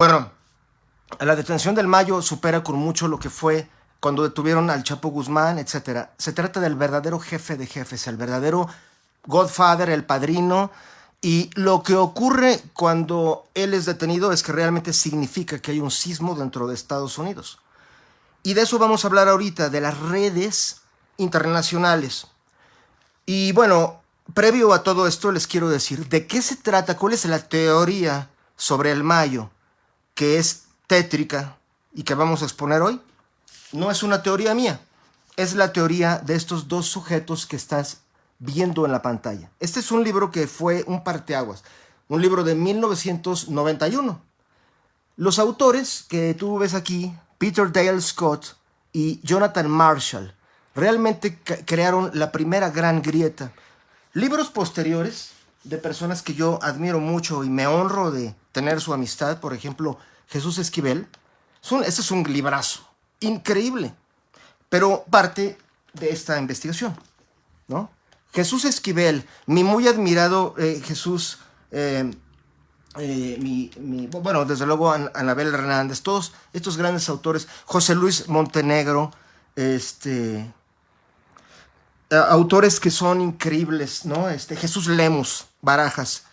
Bueno, la detención del Mayo supera con mucho lo que fue cuando detuvieron al Chapo Guzmán, etcétera. Se trata del verdadero jefe de jefes, el verdadero Godfather, el padrino. Y lo que ocurre cuando él es detenido es que realmente significa que hay un sismo dentro de Estados Unidos. Y de eso vamos a hablar ahorita, de las redes internacionales. Y bueno, previo a todo esto les quiero decir de qué se trata, cuál es la teoría sobre el Mayo, que es tétrica y que vamos a exponer hoy. No es una teoría mía, es la teoría de estos dos sujetos que estás viendo en la pantalla. Este es un libro que fue un parteaguas, un libro de 1991. Los autores que tú ves aquí, Peter Dale Scott y Jonathan Marshall, realmente crearon la primera gran grieta. Libros posteriores de personas que yo admiro mucho y me honro de tener su amistad, por ejemplo, Jesús Esquivel. Ese es un librazo increíble, pero parte de esta investigación, ¿no? Jesús Esquivel, mi muy admirado Jesús, bueno, desde luego Anabel Hernández, todos estos grandes autores, José Luis Montenegro, autores que son increíbles, ¿no? Jesús Lemus, Barajas,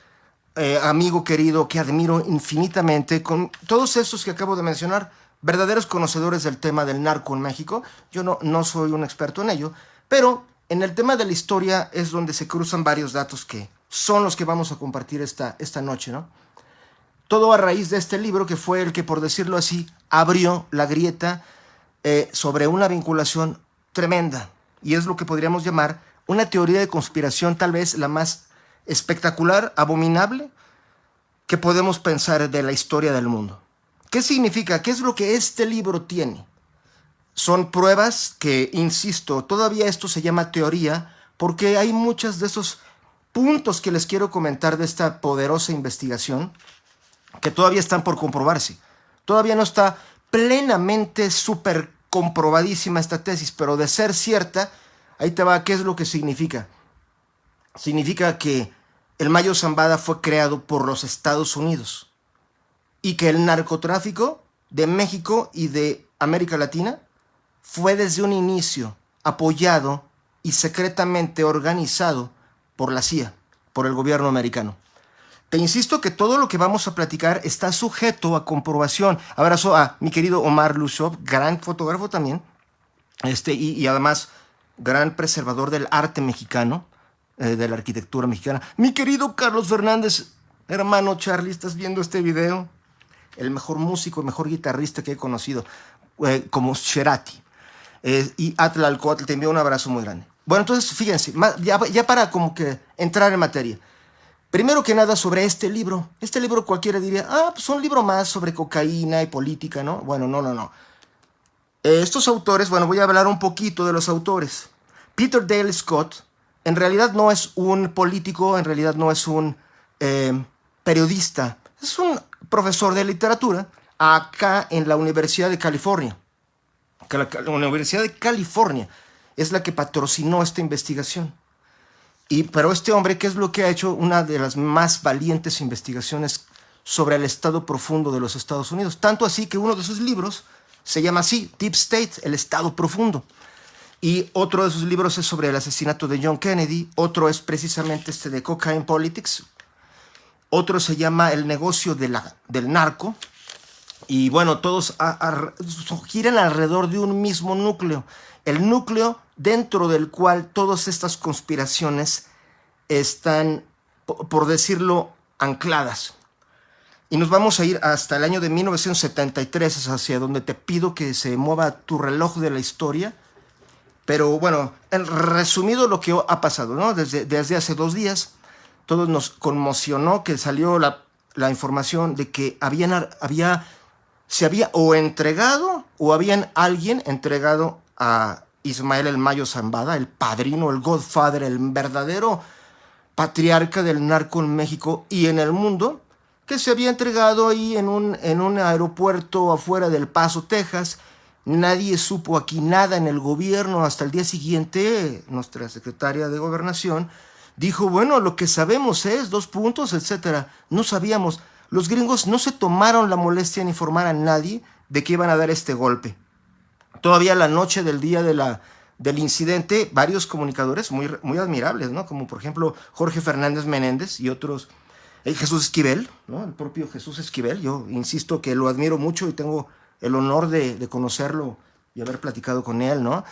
amigo querido que admiro infinitamente, con todos estos que acabo de mencionar, verdaderos conocedores del tema del narco en México. Yo no soy un experto en ello, pero en el tema de la historia es donde se cruzan varios datos que son los que vamos a compartir esta noche, ¿no? Todo a raíz de este libro que fue el que, por decirlo así, abrió la grieta sobre una vinculación tremenda. Y es lo que podríamos llamar una teoría de conspiración, tal vez la más espectacular, abominable, que podemos pensar de la historia del mundo. ¿Qué significa? ¿Qué es lo que este libro tiene? Son pruebas que, insisto, todavía esto se llama teoría, porque hay muchos de esos puntos que les quiero comentar de esta poderosa investigación que todavía están por comprobarse. Todavía no está plenamente súper comprobadísima esta tesis, pero de ser cierta, ahí te va, ¿qué es lo que significa? Significa que el Mayo Zambada fue creado por los Estados Unidos y que el narcotráfico de México y de América Latina fue desde un inicio apoyado y secretamente organizado por la CIA, por el gobierno americano. Te insisto que todo lo que vamos a platicar está sujeto a comprobación. Abrazo a mi querido Omar Lushov, gran fotógrafo también, y además gran preservador del arte mexicano, de la arquitectura mexicana. Mi querido Carlos Fernández, hermano Charlie, ¿estás viendo este video? El mejor músico, el mejor guitarrista que he conocido, como Cerati. Y Atlalcoatl, te envío un abrazo muy grande. Bueno, entonces, fíjense, ya para como que entrar en materia. Primero que nada, sobre este libro. Este libro cualquiera diría, pues un libro más sobre cocaína y política, ¿no? Bueno, no. Estos autores, bueno, voy a hablar un poquito de los autores. Peter Dale Scott, en realidad no es un político, en realidad no es un periodista. Es un profesor de literatura acá en la Universidad de California. Que la Universidad de California es la que patrocinó esta investigación. Pero este hombre, ¿qué es lo que ha hecho? Una de las más valientes investigaciones sobre el estado profundo de los Estados Unidos. Tanto así que uno de sus libros se llama así, Deep State, el estado profundo. Y otro de sus libros es sobre el asesinato de John Kennedy. Otro es precisamente de Cocaine Politics. Otro se llama El negocio del narco. Y bueno, todos giran alrededor de un mismo núcleo. El núcleo dentro del cual todas estas conspiraciones están, por decirlo, ancladas. Y nos vamos a ir hasta el año de 1973, es hacia donde te pido que se mueva tu reloj de la historia. Pero bueno, en resumido lo que ha pasado, ¿no? Desde hace 2 días, todos nos conmocionó que salió la información de que se había o entregado o habían alguien entregado a Ismael el Mayo Zambada, el padrino, el Godfather, el verdadero patriarca del narco en México y en el mundo, que se había entregado ahí en un aeropuerto afuera del Paso, Texas. Nadie supo aquí nada en el gobierno. Hasta el día siguiente, nuestra secretaria de Gobernación dijo, bueno, lo que sabemos es 2 puntos, etcétera. No sabíamos. los gringos no se tomaron la molestia en informar a nadie de que iban a dar este golpe. Todavía la noche del día del incidente, varios comunicadores muy admirables, ¿no? Como por ejemplo Jorge Fernández Menéndez y otros, Jesús Esquivel, ¿no? El propio Jesús Esquivel, yo insisto que lo admiro mucho y tengo el honor de conocerlo y haber platicado con él, ¿no?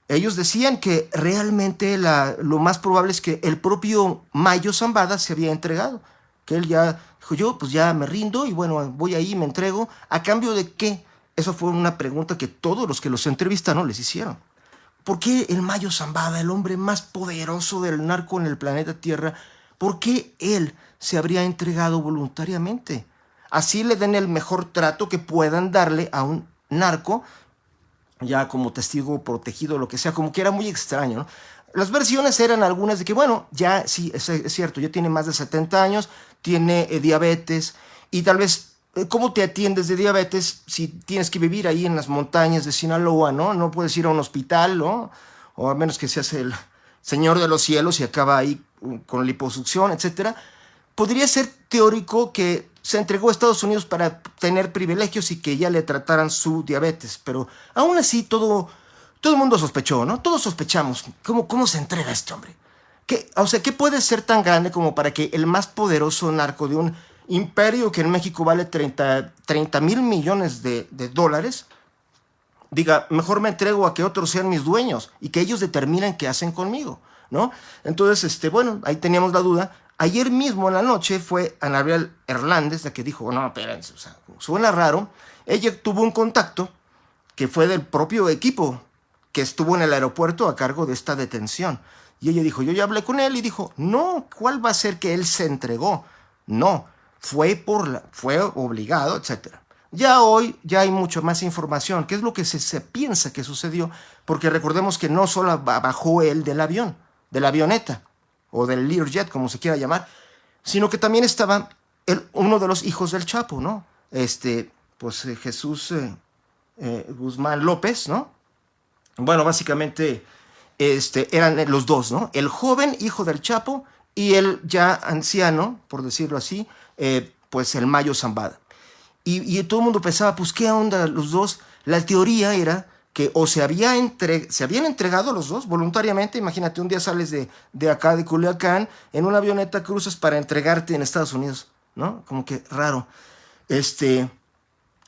Ellos decían que realmente lo más probable es que el propio Mayo Zambada se había entregado, que él ya dijo, yo pues ya me rindo y bueno, voy ahí, me entrego, ¿a cambio de qué? Eso fue una pregunta que todos los que los entrevistaron les hicieron. ¿Por qué el Mayo Zambada, el hombre más poderoso del narco en el planeta Tierra, por qué él se habría entregado voluntariamente? Así le den el mejor trato que puedan darle a un narco, ya como testigo protegido, lo que sea, como que era muy extraño, ¿no? Las versiones eran algunas de que, bueno, ya sí, es cierto, ya tiene más de 70 años, tiene diabetes y tal vez, ¿cómo te atiendes de diabetes si tienes que vivir ahí en las montañas de Sinaloa, ¿no? No puedes ir a un hospital, ¿no? O a menos que seas el señor de los cielos y acaba ahí con liposucción, etcétera. Podría ser teórico que se entregó a Estados Unidos para tener privilegios y que ya le trataran su diabetes, pero aún así todo el mundo sospechó, ¿no? Todos sospechamos. ¿Cómo se entrega este hombre? O sea, ¿qué puede ser tan grande como para que el más poderoso narco de un imperio que en México vale 30 mil millones de dólares diga, mejor me entrego a que otros sean mis dueños y que ellos determinen qué hacen conmigo, ¿no? Entonces, bueno, ahí teníamos la duda. Ayer mismo en la noche fue Anabel Hernández la que dijo, no, espérense, o sea, suena raro. Ella tuvo un contacto que fue del propio equipo que estuvo en el aeropuerto a cargo de esta detención. Y ella dijo, yo ya hablé con él y dijo, no, ¿cuál va a ser que él se entregó? No, fue obligado, etcétera. Ya hoy ya hay mucho más información, que es lo que se piensa que sucedió, porque recordemos que no solo bajó él del avión, de la avioneta, o del Learjet, como se quiera llamar, sino que también estaba uno de los hijos del Chapo, ¿no? Jesús Guzmán López, ¿no? Bueno, básicamente eran los dos, ¿no? El joven hijo del Chapo y el ya anciano, por decirlo así, pues el Mayo Zambada. Y todo el mundo pensaba, pues, ¿qué onda los dos? La teoría era que o se habían entregado los dos voluntariamente. Imagínate, un día sales de acá, de Culiacán, en una avioneta cruzas para entregarte en Estados Unidos, ¿no? Como que raro.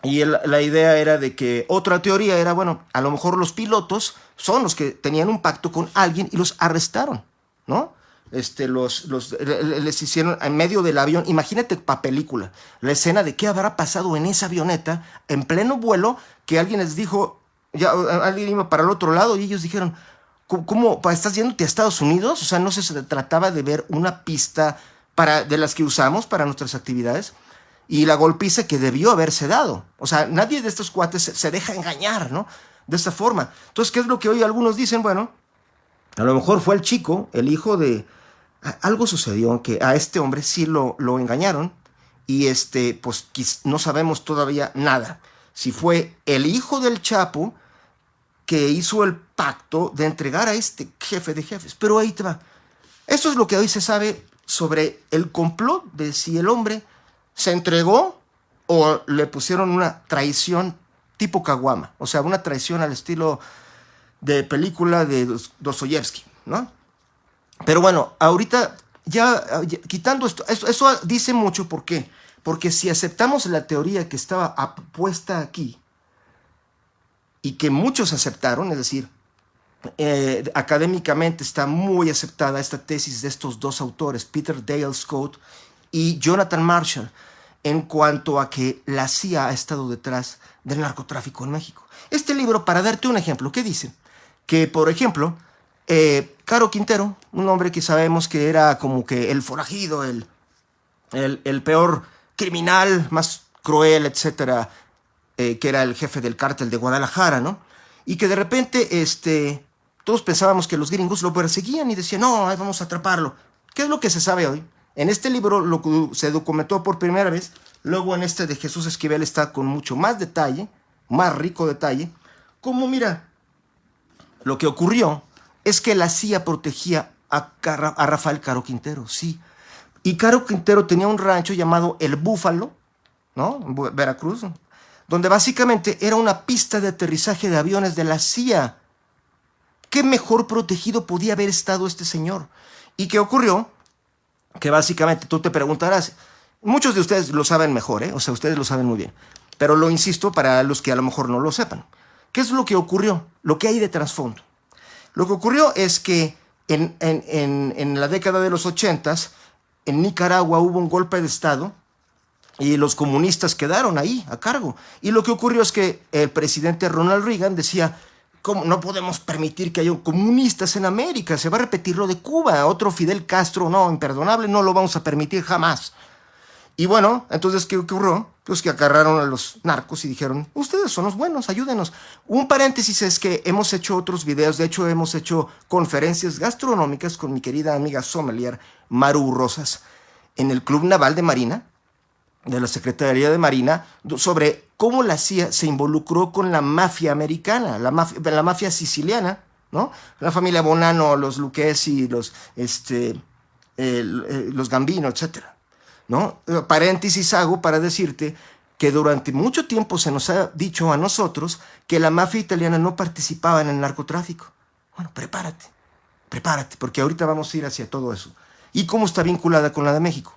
Y la idea era de que, otra teoría era, bueno, a lo mejor los pilotos son los que tenían un pacto con alguien y los arrestaron, ¿no? Les hicieron en medio del avión, imagínate pa' película, la escena de qué habrá pasado en esa avioneta, en pleno vuelo, que alguien les dijo, ya alguien iba para el otro lado y ellos dijeron, ¿cómo estás yéndote a Estados Unidos? O sea, no se trataba de ver una pista de las que usamos para nuestras actividades, y la golpiza que debió haberse dado. O sea, nadie de estos cuates se deja engañar, ¿no? De esta forma. Entonces, ¿qué es lo que hoy algunos dicen? Bueno, a lo mejor fue el chico, el hijo de... Algo sucedió que a este hombre sí lo engañaron y pues no sabemos todavía nada. Si fue el hijo del Chapo que hizo el pacto de entregar a este jefe de jefes. Pero ahí te va. Esto es lo que hoy se sabe sobre el complot de si el hombre se entregó o le pusieron una traición tipo Caguama. O sea, una traición al estilo de película de Dostoyevsky, ¿no? Pero bueno, ahorita ya quitando esto, eso dice mucho. ¿Por qué? Porque si aceptamos la teoría que estaba puesta aquí y que muchos aceptaron, es decir, académicamente está muy aceptada esta tesis de estos dos autores, Peter Dale Scott y Jonathan Marshall, en cuanto a que la CIA ha estado detrás del narcotráfico en México. Este libro, para darte un ejemplo, ¿qué dice? Que, por ejemplo, Caro Quintero, un hombre que sabemos que era como que el forajido, el peor criminal, más cruel, etcétera, que era el jefe del cártel de Guadalajara, ¿no? Y que de repente todos pensábamos que los gringos lo perseguían y decían, no, vamos a atraparlo. ¿Qué es lo que se sabe hoy? En este libro se documentó por primera vez, luego en este de Jesús Esquivel está con mucho más detalle, más rico detalle, como mira, lo que ocurrió es que la CIA protegía a Rafael Caro Quintero, sí. Y Caro Quintero tenía un rancho llamado El Búfalo, ¿no? En Veracruz, donde básicamente era una pista de aterrizaje de aviones de la CIA. ¿Qué mejor protegido podía haber estado este señor? ¿Y qué ocurrió? Que básicamente tú te preguntarás, muchos de ustedes lo saben mejor, ¿eh? O sea, ustedes lo saben muy bien, pero lo insisto para los que a lo mejor no lo sepan. ¿Qué es lo que ocurrió? Lo que hay de trasfondo. Lo que ocurrió es que en la década de los 80s, en Nicaragua hubo un golpe de Estado y los comunistas quedaron ahí a cargo. Y lo que ocurrió es que el presidente Ronald Reagan decía, ¿cómo no podemos permitir que haya comunistas en América? Se va a repetir lo de Cuba, otro Fidel Castro, no, imperdonable, no lo vamos a permitir jamás. Y bueno, entonces, ¿qué ocurrió? Pues que agarraron a los narcos y dijeron, ustedes son los buenos, ayúdenos. Un paréntesis es que hemos hecho otros videos, de hecho hemos hecho conferencias gastronómicas con mi querida amiga sommelier Maru Rosas en el Club Naval de Marina, de la Secretaría de Marina, sobre cómo la CIA se involucró con la mafia americana, la mafia siciliana, ¿no? La familia Bonanno, los Lucchesi, los Gambino, etcétera, ¿no? Paréntesis hago para decirte que durante mucho tiempo se nos ha dicho a nosotros que la mafia italiana no participaba en el narcotráfico. Bueno, prepárate, porque ahorita vamos a ir hacia todo eso. ¿Y cómo está vinculada con la de México?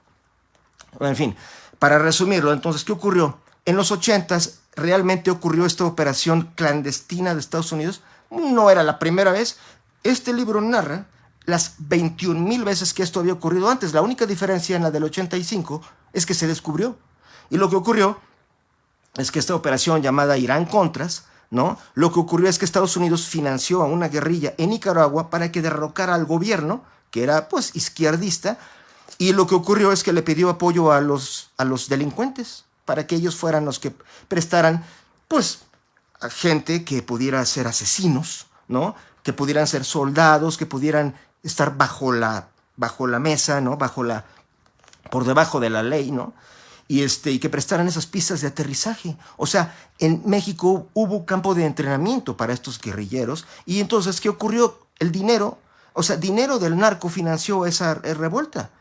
En fin, para resumirlo, entonces, ¿qué ocurrió? En los 80s realmente ocurrió esta operación clandestina de Estados Unidos. No era la primera vez. Este libro narra las 21,000 veces que esto había ocurrido antes. La única diferencia en la del 85 es que se descubrió. Y lo que ocurrió es que esta operación llamada Irán Contras, ¿no? Lo que ocurrió es que Estados Unidos financió a una guerrilla en Nicaragua para que derrocara al gobierno, que era pues izquierdista, y lo que ocurrió es que le pidió apoyo a los delincuentes para que ellos fueran los que prestaran pues a gente que pudiera ser asesinos, ¿no? Que pudieran ser soldados, que pudieran estar bajo la mesa, ¿no? Por debajo de la ley, ¿no? Y que prestaran esas pistas de aterrizaje. O sea, en México hubo campo de entrenamiento para estos guerrilleros. Y entonces, ¿qué ocurrió? El dinero, o sea, dinero del narco financió esa revuelta.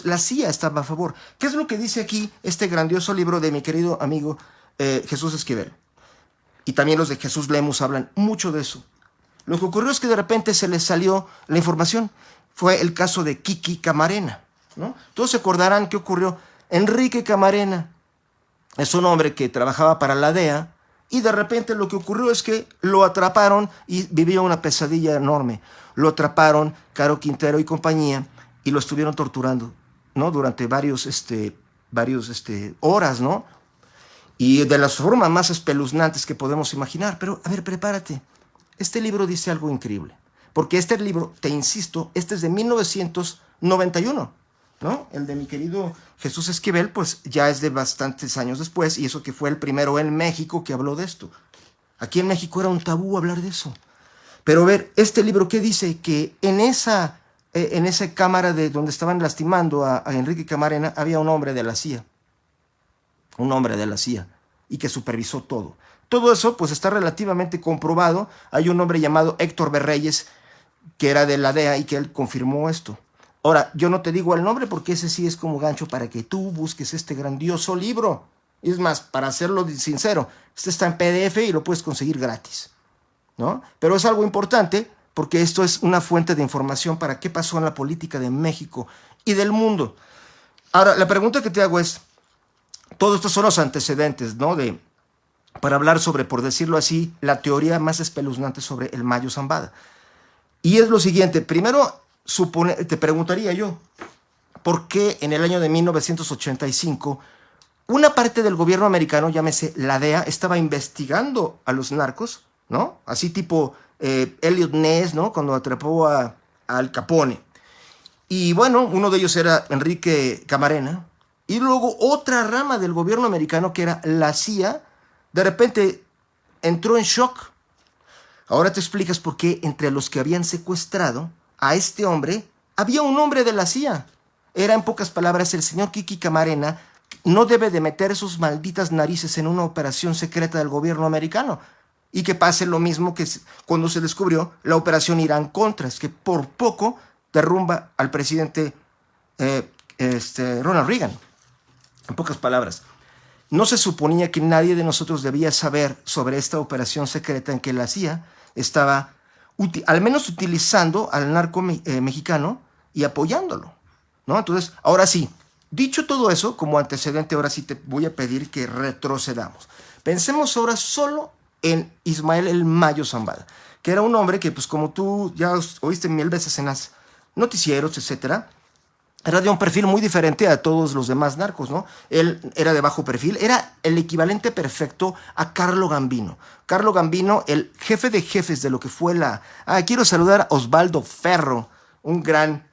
La CIA estaba a favor. ¿Qué es lo que dice aquí este grandioso libro de mi querido amigo Jesús Esquivel? Y también los de Jesús Lemus hablan mucho de eso. Lo que ocurrió es que de repente se les salió la información. Fue el caso de Kiki Camarena, ¿no? Todos se acordarán qué ocurrió. Enrique Camarena es un hombre que trabajaba para la DEA y de repente lo que ocurrió es que lo atraparon y vivía una pesadilla enorme. Lo atraparon Caro Quintero y compañía y lo estuvieron torturando, ¿no? Durante varios horas, ¿no? Y de las formas más espeluznantes que podemos imaginar. Pero, a ver, prepárate. Este libro dice algo increíble. Porque este libro, te insisto, este es de 1991, ¿no? El de mi querido Jesús Esquivel, pues ya es de bastantes años después, y eso que fue el primero en México que habló de esto. Aquí en México era un tabú hablar de eso. Pero a ver, este libro, ¿qué dice? Que en esa cámara de donde estaban lastimando a Enrique Camarena había un hombre de la CIA. Un hombre de la CIA. Y que supervisó todo. Todo eso pues está relativamente comprobado. Hay un hombre llamado Héctor Berreyes que era de la DEA y que él confirmó esto. Ahora, yo no te digo el nombre porque ese sí es como gancho para que tú busques este grandioso libro. Y es más, para hacerlo sincero, este está en PDF y lo puedes conseguir gratis, ¿no? Pero es algo importante porque esto es una fuente de información para qué pasó en la política de México y del mundo. Ahora, la pregunta que te hago es, todos estos son los antecedentes, ¿no? Para hablar sobre, por decirlo así, la teoría más espeluznante sobre el Mayo Zambada. Y es lo siguiente, primero te preguntaría yo, ¿por qué en el año de 1985 una parte del gobierno americano, llámese la DEA, estaba investigando a los narcos, ¿no? Así tipo Elliot Ness, ¿no? Cuando atrapó a Al Capone. Y bueno, uno de ellos era Enrique Camarena. Y luego otra rama del gobierno americano, que era la CIA, de repente entró en shock. Ahora te explicas por qué entre los que habían secuestrado a este hombre había un hombre de la CIA. Era, en pocas palabras, el señor Kiki Camarena no debe de meter sus malditas narices en una operación secreta del gobierno americano. Y que pase lo mismo que cuando se descubrió la operación Irán Contras, que por poco derrumba al presidente Ronald Reagan. En pocas palabras, no se suponía que nadie de nosotros debía saber sobre esta operación secreta en que la CIA estaba al menos utilizando al narco mexicano y apoyándolo, ¿no? Entonces, ahora sí, dicho todo eso, como antecedente, ahora sí te voy a pedir que retrocedamos. Pensemos ahora solo en Ismael el Mayo Zambada, que era un hombre que, pues como tú ya oíste mil veces en los noticieros, etcétera, era de un perfil muy diferente a todos los demás narcos, ¿no? Él era de bajo perfil, era el equivalente perfecto a Carlo Gambino. Carlo Gambino, el jefe de jefes de lo que fue la... quiero saludar a Osvaldo Ferro, un gran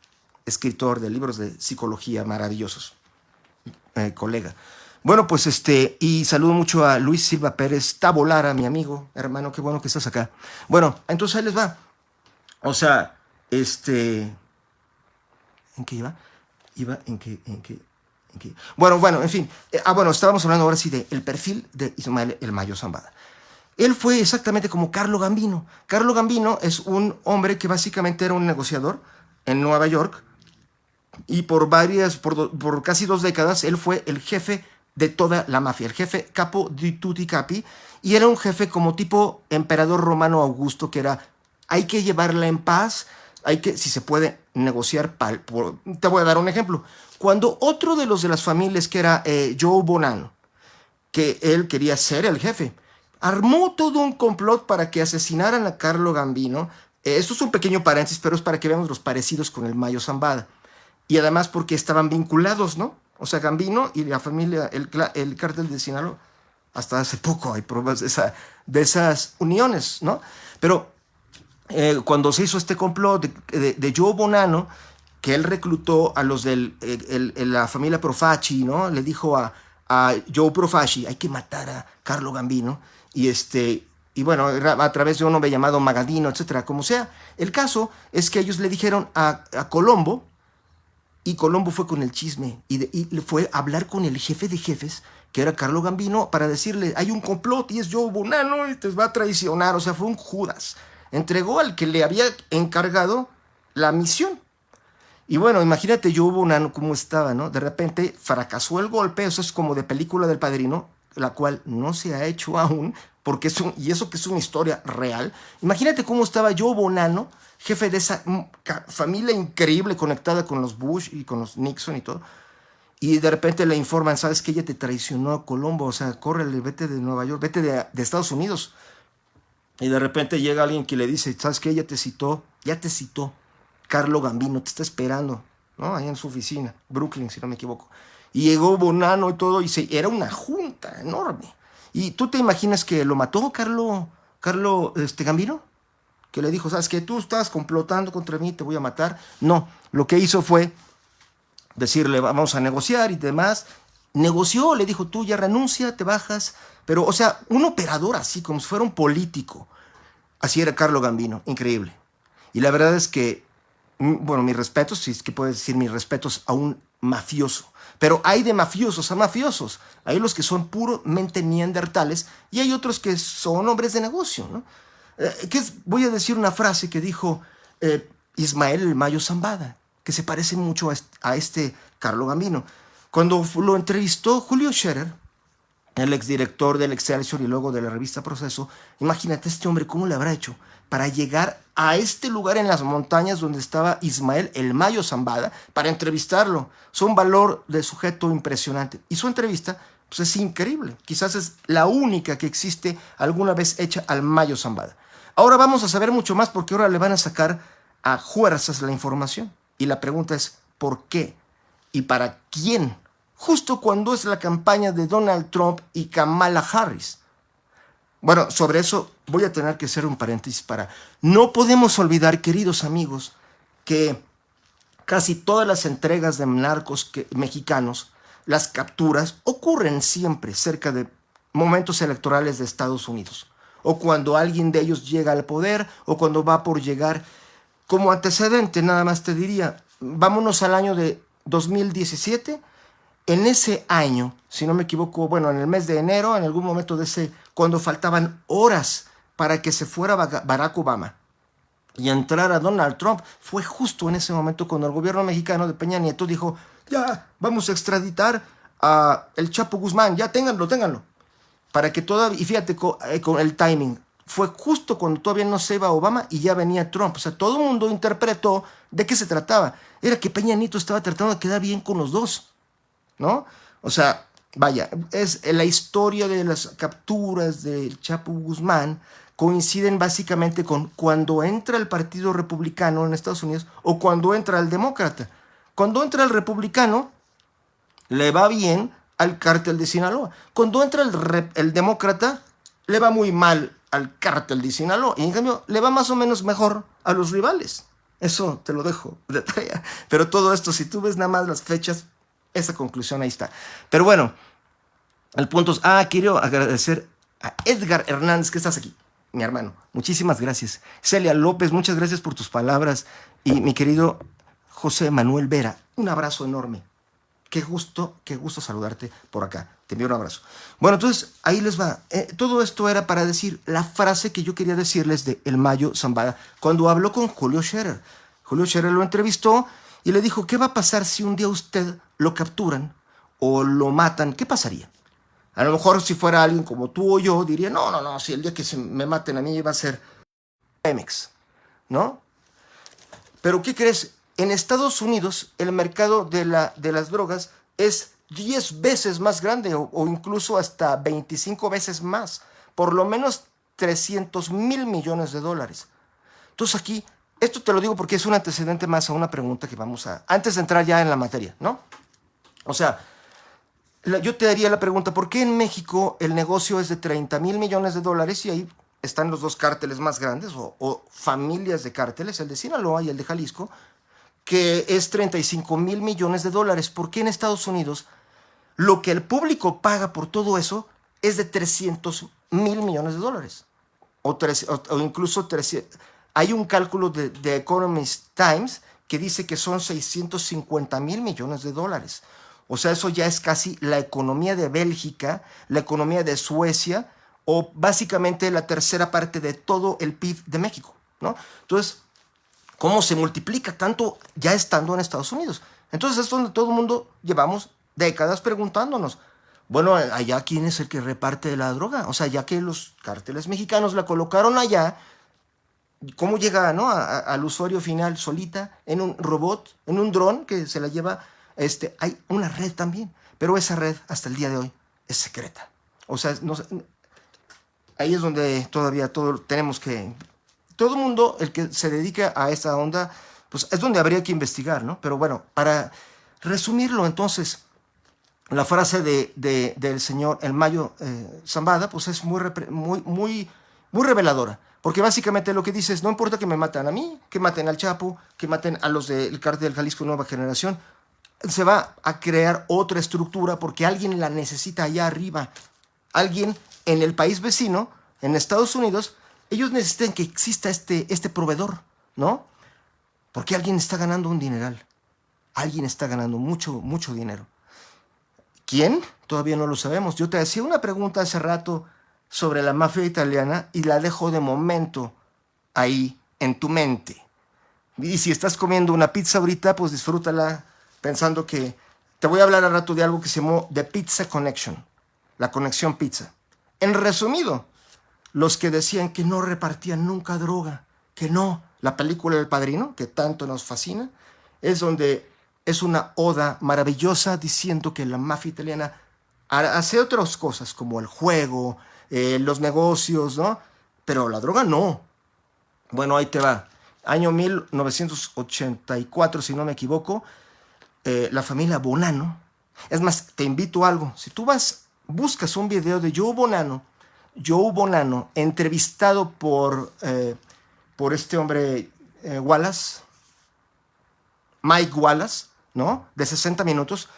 escritor de libros de psicología maravillosos, colega. Bueno, pues y saludo mucho a Luis Silva Pérez Tabolara, mi amigo, hermano, qué bueno que estás acá. Bueno, entonces ahí les va. O sea, ¿en qué iba? Bueno, en fin. Estábamos hablando ahora sí del perfil de Ismael el Mayo Zambada. Él fue exactamente como Carlo Gambino. Carlo Gambino es un hombre que básicamente era un negociador en Nueva York y por casi 2 décadas, él fue el jefe de toda la mafia, el jefe capo di tutti capi, y era un jefe como tipo emperador romano Augusto, que era, hay que llevarla en paz, hay que, si se puede, negociar. Te voy a dar un ejemplo. Cuando otro de los de las familias, que era Joe Bonanno, que él quería ser el jefe, armó todo un complot para que asesinaran a Carlo Gambino. Esto es un pequeño paréntesis, pero es para que veamos los parecidos con el Mayo Zambada. Y además porque estaban vinculados, ¿no? O sea, Gambino y la familia, el cártel de Sinaloa, hasta hace poco hay pruebas de esas uniones, ¿no? Pero cuando se hizo este complot de Joe Bonanno, que él reclutó a los de la familia Profaci, ¿no? Le dijo a Joe Profaci, hay que matar a Carlo Gambino, y bueno, a través de un hombre llamado Magadino, etcétera, como sea. El caso es que ellos le dijeron a Colombo, y Colombo fue con el chisme y fue a hablar con el jefe de jefes, que era Carlo Gambino, para decirle, hay un complot y es Joe Bonanno y te va a traicionar. O sea, fue un Judas. Entregó al que le había encargado la misión. Y bueno, imagínate Joe Bonanno cómo estaba, ¿no? De repente fracasó el golpe, eso es como de película del Padrino, la cual no se ha hecho aún, porque y eso que es una historia real. Imagínate cómo estaba Joe Bonanno, jefe de esa familia increíble conectada con los Bush y con los Nixon y todo, y de repente le informan, ¿sabes qué? Ella te traicionó a Colombo, o sea, córrele, vete de Nueva York, vete de Estados Unidos. Y de repente llega alguien que le dice, ¿sabes qué? Ella ya te citó, Carlo Gambino, te está esperando, ¿no? Ahí en su oficina, Brooklyn, si no me equivoco. Y llegó Bonanno y todo, era una junta enorme. ¿Y tú te imaginas que lo mató Carlo Gambino? Que le dijo, ¿sabes qué? Tú estás complotando contra mí, te voy a matar. No, lo que hizo fue decirle, vamos a negociar y demás. Negoció, le dijo, tú ya renuncia, te bajas. Pero, o sea, un operador así, como si fuera un político. Así era Carlo Gambino, increíble. Y la verdad es que, bueno, mis respetos, si es que puedes decir mis respetos a un mafioso. Pero hay de mafiosos a mafiosos. Hay los que son puramente neandertales y hay otros que son hombres de negocio, ¿no? Voy a decir una frase que dijo Ismael el Mayo Zambada, que se parece mucho a este Carlo Gambino. Cuando lo entrevistó Julio Scherer, el exdirector del Excelsior y luego de la revista Proceso, imagínate este hombre cómo le habrá hecho para llegar a este lugar en las montañas donde estaba Ismael el Mayo Zambada para entrevistarlo. Es un valor de sujeto impresionante. Y su entrevista pues, es increíble. Quizás es la única que existe alguna vez hecha al Mayo Zambada. Ahora vamos a saber mucho más porque ahora le van a sacar a fuerzas la información. Y la pregunta es, ¿por qué? ¿Y para quién? Justo cuando es la campaña de Donald Trump y Kamala Harris. Bueno, sobre eso voy a tener que hacer un paréntesis para... No podemos olvidar, queridos amigos, que casi todas las entregas de narcos mexicanos, las capturas, ocurren siempre cerca de momentos electorales de Estados Unidos. O cuando alguien de ellos llega al poder, o cuando va por llegar. Como antecedente, nada más te diría, vámonos al año de 2017. En ese año, si no me equivoco, bueno, en el mes de enero, en algún momento de ese, cuando faltaban horas para que se fuera Barack Obama y entrara Donald Trump, fue justo en ese momento cuando el gobierno mexicano de Peña Nieto dijo, ya, vamos a extraditar a el Chapo Guzmán, ya ténganlo. Para que todavía, y fíjate con el timing, fue justo cuando todavía no se iba Obama y ya venía Trump. O sea, todo el mundo interpretó de qué se trataba. Era que Peña Nieto estaba tratando de quedar bien con los dos, ¿no? O sea, vaya, es la historia de las capturas del Chapo Guzmán coinciden básicamente con cuando entra el Partido Republicano en Estados Unidos o cuando entra el Demócrata. Cuando entra el Republicano, le va bien al cártel de Sinaloa. Cuando entra el Demócrata, le va muy mal al cártel de Sinaloa. Y en cambio, le va más o menos mejor a los rivales. Eso te lo dejo de tarea. Pero todo esto, si tú ves nada más las fechas, esa conclusión ahí está. Pero bueno, el punto es, quiero agradecer a Edgar Hernández, que estás aquí, mi hermano. Muchísimas gracias. Celia López, muchas gracias por tus palabras. Y mi querido José Manuel Vera, un abrazo enorme. Qué gusto saludarte por acá. Te envío un abrazo. Bueno, entonces, ahí les va. Todo esto era para decir la frase que yo quería decirles de El Mayo Zambada cuando habló con Julio Scherer. Julio Scherer lo entrevistó y le dijo, ¿qué va a pasar si un día usted lo capturan o lo matan? ¿Qué pasaría? A lo mejor si fuera alguien como tú o yo, diría, no, si el día que me maten a mí va a ser Pemex, ¿no? Pero ¿qué crees? En Estados Unidos el mercado de las drogas es 10 veces más grande o incluso hasta 25 veces más. Por lo menos 300,000 millones de dólares. Entonces aquí, esto te lo digo porque es un antecedente más a una pregunta que vamos a... Antes de entrar ya en la materia, ¿no? O sea, yo te daría la pregunta, ¿por qué en México el negocio es de 30,000 millones de dólares y ahí están los dos cárteles más grandes o familias de cárteles, el de Sinaloa y el de Jalisco, que es 35,000 millones de dólares? ¿Por qué en Estados Unidos lo que el público paga por todo eso es de 300,000 millones de dólares? O incluso 300. Hay un cálculo de Economist Times que dice que son 650,000 millones de dólares. O sea, eso ya es casi la economía de Bélgica, la economía de Suecia o básicamente la tercera parte de todo el PIB de México, ¿no? Entonces, ¿cómo se multiplica tanto ya estando en Estados Unidos? Entonces es donde todo el mundo llevamos décadas preguntándonos, bueno, allá ¿quién es el que reparte la droga? O sea, ya que los cárteles mexicanos la colocaron allá, ¿cómo llega, no, al usuario final solita, en un robot, en un dron que se la lleva? Hay una red también, pero esa red hasta el día de hoy es secreta. O sea, ahí es donde todavía tenemos que... Todo el mundo, el que se dedica a esta onda, pues es donde habría que investigar, ¿no? Pero bueno, para resumirlo entonces, la frase del señor El Mayo Zambada, pues es muy reveladora. Porque básicamente lo que dice es, no importa que me maten a mí, que maten al Chapo, que maten a los del cártel del Jalisco Nueva Generación, se va a crear otra estructura porque alguien la necesita allá arriba. Alguien en el país vecino, en Estados Unidos, ellos necesitan que exista este proveedor, ¿no? Porque alguien está ganando un dineral. Alguien está ganando mucho, mucho dinero. ¿Quién? Todavía no lo sabemos. Yo te hacía una pregunta hace rato sobre la mafia italiana y la dejo de momento ahí en tu mente. Y si estás comiendo una pizza ahorita, pues disfrútala pensando que... Te voy a hablar al rato de algo que se llamó The Pizza Connection, la conexión pizza. En resumido, los que decían que no repartían nunca droga, que no, la película El Padrino, que tanto nos fascina, es donde es una oda maravillosa diciendo que la mafia italiana hace otras cosas, como el juego, los negocios, ¿no? Pero la droga no. Bueno, ahí te va. Año 1984, si no me equivoco, la familia Bonanno. Es más, te invito a algo. Si tú buscas un video de Joe Bonanno, entrevistado por este hombre Wallace, Mike Wallace, ¿no? De 60 minutos,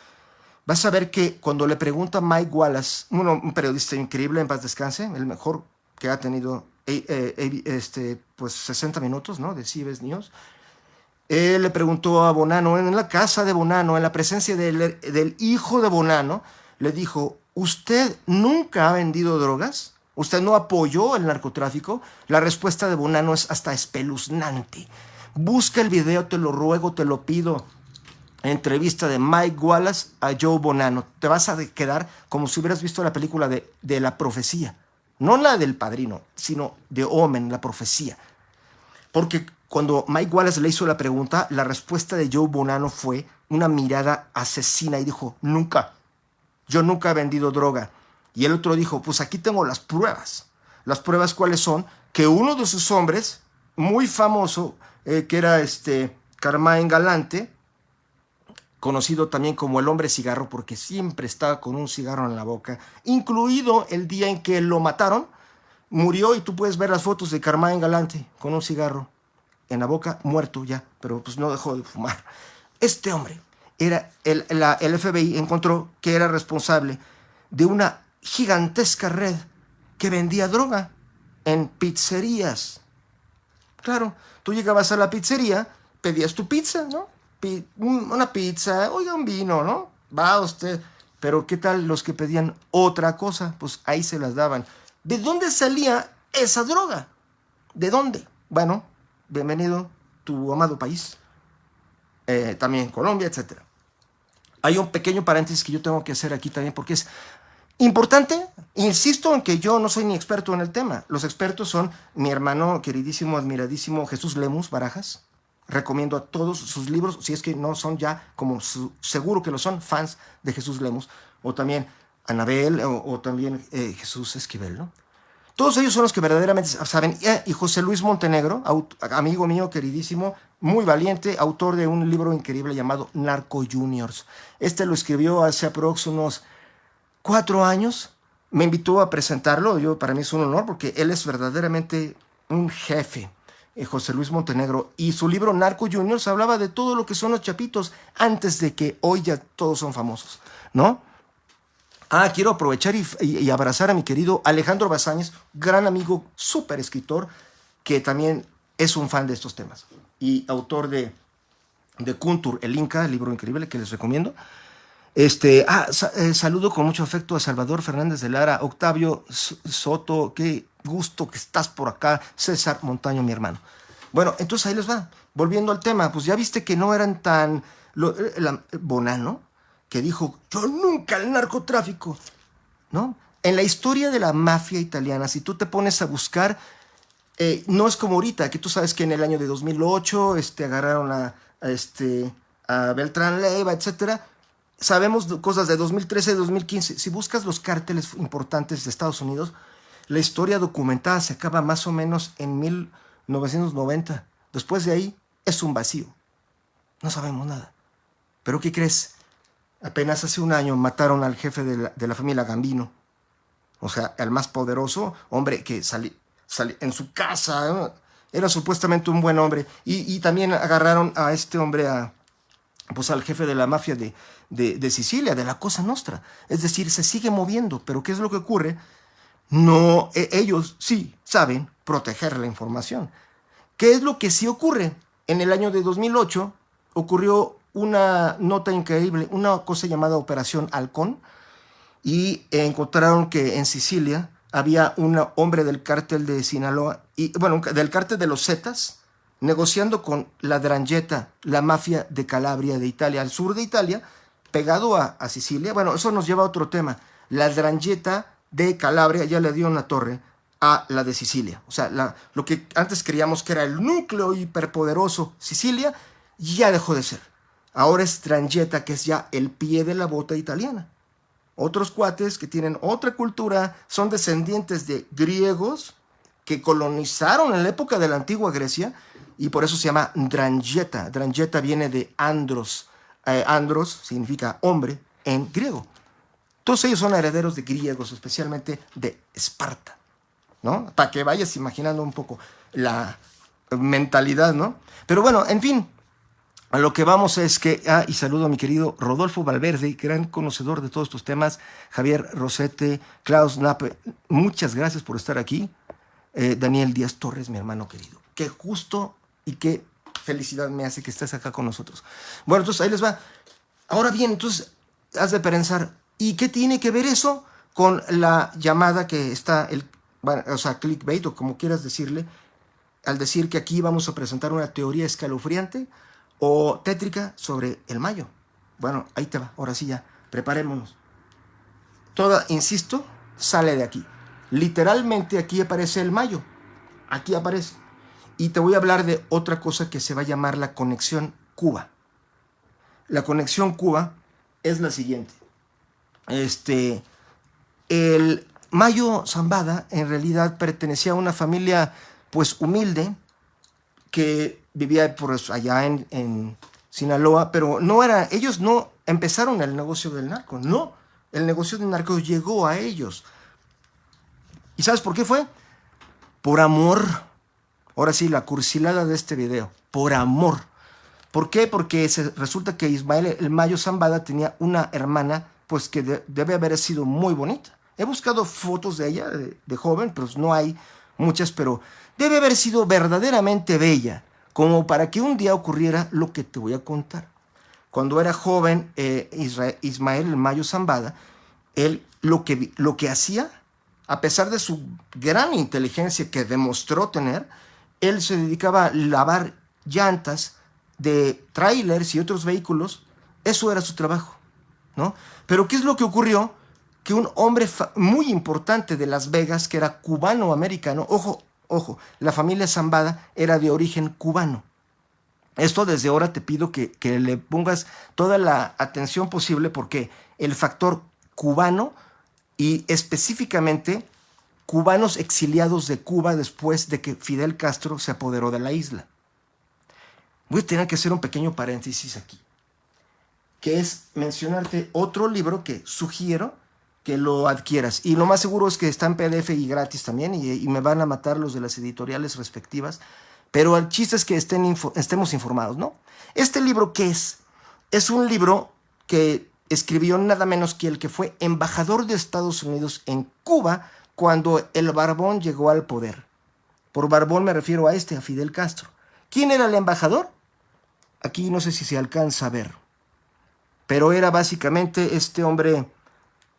vas a ver que cuando le pregunta a Mike Wallace, un periodista increíble, en paz descanse, el mejor que ha tenido pues 60 minutos, ¿no? De CBS News. Él le preguntó a Bonanno, en la casa de Bonanno, en la presencia del hijo de Bonanno, le dijo, ¿usted nunca ha vendido drogas? ¿Usted no apoyó el narcotráfico? La respuesta de Bonanno es hasta espeluznante. Busca el video, te lo ruego, te lo pido. entrevista de Mike Wallace a Joe Bonanno. Te vas a quedar como si hubieras visto la película de La Profecía. No la del Padrino, sino de Omen, La Profecía. Porque cuando Mike Wallace le hizo la pregunta, la respuesta de Joe Bonanno fue una mirada asesina y dijo, nunca, yo nunca he vendido droga. Y el otro dijo, pues aquí tengo las pruebas. ¿Las pruebas cuáles son? Que uno de sus hombres, muy famoso, que era Carmine Galante, conocido también como el hombre cigarro, porque siempre estaba con un cigarro en la boca, incluido el día en que lo mataron, murió y tú puedes ver las fotos de Carmine Galante con un cigarro en la boca, muerto ya, pero pues no dejó de fumar. Este hombre, el FBI encontró que era responsable de una gigantesca red que vendía droga en pizzerías. Claro, tú llegabas a la pizzería, pedías tu pizza, ¿no? Una pizza, oiga, un vino, ¿no? Va usted. Pero ¿qué tal los que pedían otra cosa? Pues ahí se las daban. ¿De dónde salía esa droga? ¿De dónde? Bueno, bienvenido tu amado país. También Colombia, etc. Hay un pequeño paréntesis que yo tengo que hacer aquí también porque es importante. Insisto en que yo no soy ni experto en el tema. Los expertos son mi hermano queridísimo, admiradísimo Jesús Lemus Barajas. Recomiendo a todos sus libros, si es que no son ya, como seguro que lo son, fans de Jesús Lemus. O también Anabel, o también Jesús Esquivel, ¿no? Todos ellos son los que verdaderamente saben. Y José Luis Montenegro, amigo mío queridísimo, muy valiente, autor de un libro increíble llamado Narco Juniors. Lo escribió hace aproximadamente unos 4 años. Me invitó a presentarlo. Para mí es un honor porque él es verdaderamente un jefe, José Luis Montenegro. Y su libro Narco Juniors hablaba de todo lo que son los chapitos antes de que hoy ya todos son famosos, ¿no? Quiero aprovechar y abrazar a mi querido Alejandro Bazáñez, gran amigo, súper escritor, que también es un fan de estos temas. Y autor de Kuntur, el Inca, el libro increíble que les recomiendo. Saludo con mucho afecto a Salvador Fernández de Lara, Octavio Soto, qué gusto que estás por acá, César Montaño, mi hermano. Bueno, entonces ahí les va. Volviendo al tema, pues ya viste que no eran tan... Bonanno, que dijo, yo nunca el narcotráfico, ¿no? En la historia de la mafia italiana, si tú te pones a buscar, no es como ahorita, que tú sabes que en el año de 2008 agarraron a Beltrán Leiva, etcétera. Sabemos cosas de 2013, 2015. Si buscas los cárteles importantes de Estados Unidos, la historia documentada se acaba más o menos en 1990. Después de ahí es un vacío. No sabemos nada. ¿Pero qué crees? Apenas hace un año mataron al jefe de la familia Gambino. O sea, el más poderoso hombre que salió en su casa, ¿no? Era supuestamente un buen hombre. Y también agarraron a este hombre, pues al jefe de la mafia de Sicilia, de la Cosa Nostra. Es decir, se sigue moviendo. Pero ¿qué es lo que ocurre? No, ellos sí saben proteger la información. ¿Qué es lo que sí ocurre? En el año de 2008 ocurrió una nota increíble, una cosa llamada Operación Halcón, y encontraron que en Sicilia había un hombre del cártel de Sinaloa, del cártel de los Zetas, negociando con la 'Ndrangheta, la mafia de Calabria de Italia, al sur de Italia, pegado a Sicilia. Bueno, eso nos lleva a otro tema. La 'Ndrangheta de Calabria ya le dio una torre a la de Sicilia. O sea, lo que antes creíamos que era el núcleo hiperpoderoso Sicilia, ya dejó de ser. Ahora es 'Ndrangheta, que es ya el pie de la bota italiana. Otros cuates que tienen otra cultura, son descendientes de griegos que colonizaron en la época de la antigua Grecia, y por eso se llama 'Ndrangheta. 'Ndrangheta viene de andros. Andros significa hombre en griego. Todos ellos son herederos de griegos, especialmente de Esparta, ¿no? Para que vayas imaginando un poco la mentalidad, ¿no? Pero bueno, en fin, a lo que vamos es que, y saludo a mi querido Rodolfo Valverde, gran conocedor de todos estos temas, Javier Rosete, Klaus Nappe, muchas gracias por estar aquí. Daniel Díaz Torres, mi hermano querido. Qué gusto y qué felicidad me hace que estés acá con nosotros. Bueno, entonces ahí les va. Ahora bien, entonces, has de pensar, ¿y qué tiene que ver eso con la llamada que está, clickbait, o como quieras decirle, al decir que aquí vamos a presentar una teoría escalofriante? o tétrica sobre el Mayo. Bueno, ahí te va, ahora sí ya, preparémonos. Toda, insisto, sale de aquí. Literalmente aquí aparece el Mayo, aquí aparece. Y te voy a hablar de otra cosa que se va a llamar la conexión Cuba. La conexión Cuba es la siguiente. El Mayo Zambada en realidad pertenecía a una familia pues humilde que vivía por allá en Sinaloa, pero no era, ellos no empezaron el negocio del narco, no, el negocio del narco llegó a ellos. ¿Y sabes por qué fue? Por amor. Ahora sí, la cursilada de este video, por amor. ¿Por qué? Porque resulta que Ismael el Mayo Zambada tenía una hermana, pues que debe haber sido muy bonita. He buscado fotos de ella, de joven, pues no hay muchas, pero debe haber sido verdaderamente bella, como para que un día ocurriera lo que te voy a contar. Cuando era joven, Ismael el Mayo Zambada, él lo que hacía, a pesar de su gran inteligencia que demostró tener, él se dedicaba a lavar llantas de trailers y otros vehículos. Eso era su trabajo, ¿no? Pero ¿qué es lo que ocurrió? Que un hombre muy importante de Las Vegas, que era cubano-americano, ojo, la familia Zambada era de origen cubano. Esto desde ahora te pido que le pongas toda la atención posible porque el factor cubano y específicamente cubanos exiliados de Cuba después de que Fidel Castro se apoderó de la isla. Voy a tener que hacer un pequeño paréntesis aquí, que es mencionarte otro libro que sugiero que lo adquieras. Y lo más seguro es que está en PDF y gratis también, y me van a matar los de las editoriales respectivas, pero el chiste es que estemos informados, ¿no? Este libro, ¿qué es? Es un libro que escribió nada menos que el que fue embajador de Estados Unidos en Cuba cuando el Barbón llegó al poder. Por Barbón me refiero a Fidel Castro. ¿Quién era el embajador? Aquí no sé si se alcanza a ver, pero era básicamente este hombre,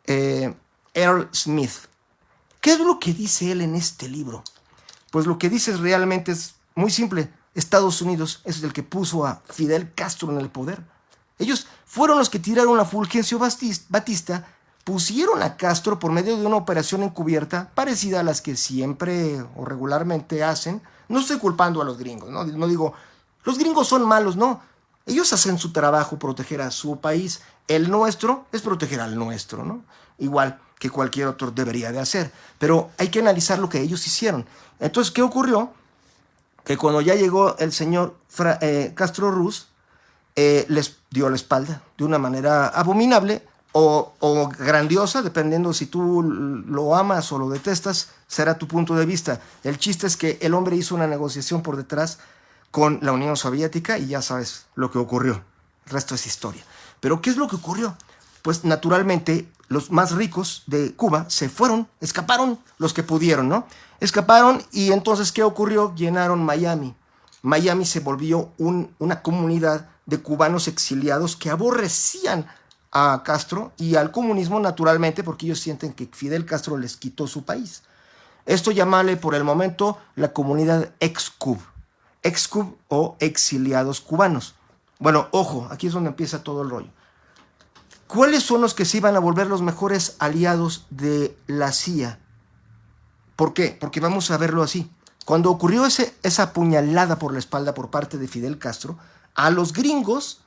Earl Smith. ¿Qué es lo que dice él en este libro? Pues lo que dice realmente es muy simple. Estados Unidos es el que puso a Fidel Castro en el poder. Ellos fueron los que tiraron a Fulgencio Batista, pusieron a Castro por medio de una operación encubierta parecida a las que siempre o regularmente hacen. No estoy culpando a los gringos, no digo, los gringos son malos, no. Ellos hacen su trabajo, proteger a su país. El nuestro es proteger al nuestro, ¿no? Igual que cualquier otro debería de hacer. Pero hay que analizar lo que ellos hicieron. Entonces, ¿qué ocurrió? Que cuando ya llegó el señor Castro Ruz, les dio la espalda de una manera abominable o grandiosa, dependiendo si tú lo amas o lo detestas, será tu punto de vista. El chiste es que el hombre hizo una negociación por detrás con la Unión Soviética y ya sabes lo que ocurrió. El resto es historia. Pero ¿qué es lo que ocurrió? Pues naturalmente los más ricos de Cuba se fueron, escaparon los que pudieron, ¿no? Escaparon y entonces ¿qué ocurrió? Llenaron Miami. Miami se volvió una comunidad de cubanos exiliados que aborrecían a Castro y al comunismo naturalmente porque ellos sienten que Fidel Castro les quitó su país. Esto llamale por el momento la comunidad ex-Cub o exiliados cubanos. Bueno, ojo, aquí es donde empieza todo el rollo. ¿Cuáles son los que se iban a volver los mejores aliados de la CIA? ¿Por qué? Porque vamos a verlo así. Cuando ocurrió esa puñalada por la espalda por parte de Fidel Castro, a los gringos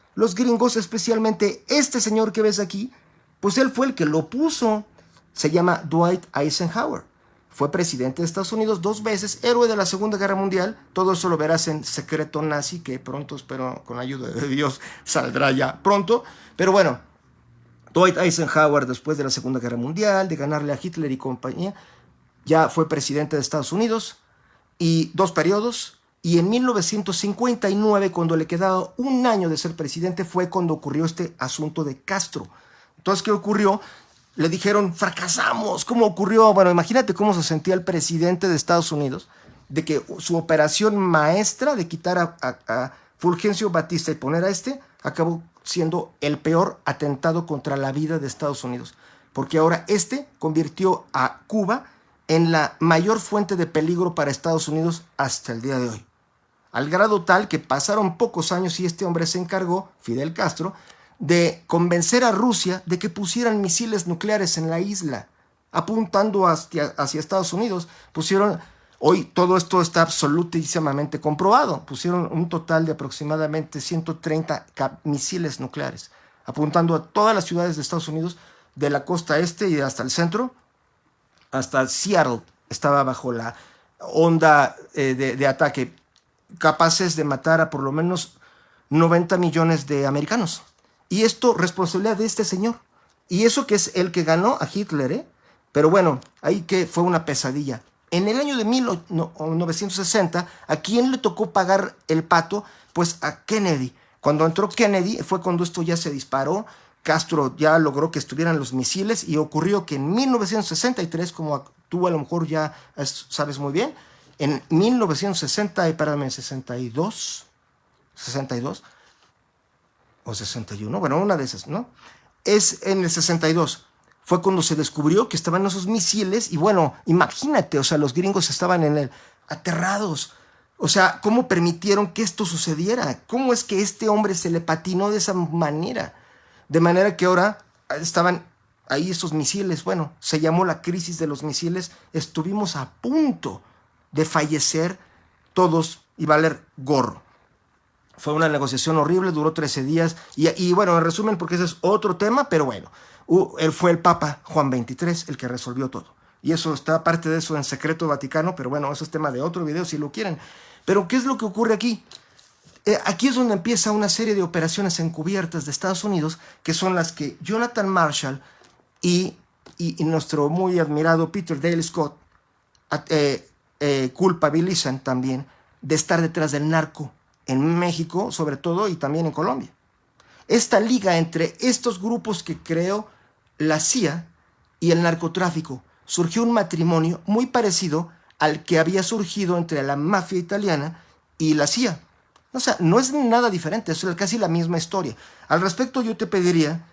especialmente este señor que ves aquí, pues él fue el que lo puso. Se llama Dwight Eisenhower. Fue presidente de Estados Unidos 2 veces, héroe de la Segunda Guerra Mundial. Todo eso lo verás en Secreto Nazi, que pronto, espero, con la ayuda de Dios, saldrá ya pronto. Pero bueno, Dwight Eisenhower, después de la Segunda Guerra Mundial, de ganarle a Hitler y compañía, ya fue presidente de Estados Unidos y 2 periodos. Y en 1959, cuando le quedaba 1 año de ser presidente, fue cuando ocurrió este asunto de Castro. Entonces, ¿qué ocurrió? Le dijeron, fracasamos. ¿Cómo ocurrió? Bueno, imagínate cómo se sentía el presidente de Estados Unidos de que su operación maestra de quitar a Fulgencio Batista y poner a acabó siendo el peor atentado contra la vida de Estados Unidos. Porque ahora convirtió a Cuba en la mayor fuente de peligro para Estados Unidos hasta el día de hoy. al grado tal que pasaron pocos años y este hombre se encargó, Fidel Castro, de convencer a Rusia de que pusieran misiles nucleares en la isla, apuntando hacia Estados Unidos. Hoy todo esto está absolutísimamente comprobado. Pusieron un total de aproximadamente 130 misiles nucleares, apuntando a todas las ciudades de Estados Unidos, de la costa este y hasta el centro, hasta Seattle estaba bajo la onda de ataque, capaces de matar a por lo menos 90 millones de americanos. Y esto, responsabilidad de este señor. Y eso que es el que ganó a Hitler, ¿eh? Pero bueno, ahí que fue una pesadilla. En el año de 1960, ¿a quién le tocó pagar el pato? Pues a Kennedy. Cuando entró Kennedy fue cuando esto ya se disparó. Castro ya logró que estuvieran los misiles y ocurrió que en 1963, como tú a lo mejor ya sabes muy bien, en 62 o 61, bueno, una de esas, ¿no? Es en el 62. Fue cuando se descubrió que estaban esos misiles y bueno, imagínate, o sea, los gringos estaban aterrados. O sea, ¿cómo permitieron que esto sucediera? ¿Cómo es que este hombre se le patinó de esa manera? De manera que ahora estaban ahí esos misiles. Bueno, se llamó la crisis de los misiles. Estuvimos a punto de fallecer todos y valer gorro. Fue una negociación horrible, duró 13 días. Y bueno, en resumen, porque ese es otro tema, pero bueno, él fue el Papa Juan XXIII el que resolvió todo. Y eso está, parte de eso en secreto Vaticano, pero bueno, eso es tema de otro video si lo quieren. Pero ¿qué es lo que ocurre aquí? Aquí es donde empieza una serie de operaciones encubiertas de Estados Unidos, que son las que Jonathan Marshall y nuestro muy admirado Peter Dale Scott culpabilizan también de estar detrás del narco en México, sobre todo, y también en Colombia. Esta liga entre estos grupos que creó la CIA y el narcotráfico, surgió un matrimonio muy parecido al que había surgido entre la mafia italiana y la CIA. O sea, no es nada diferente, es casi la misma historia. Al respecto, yo te pediría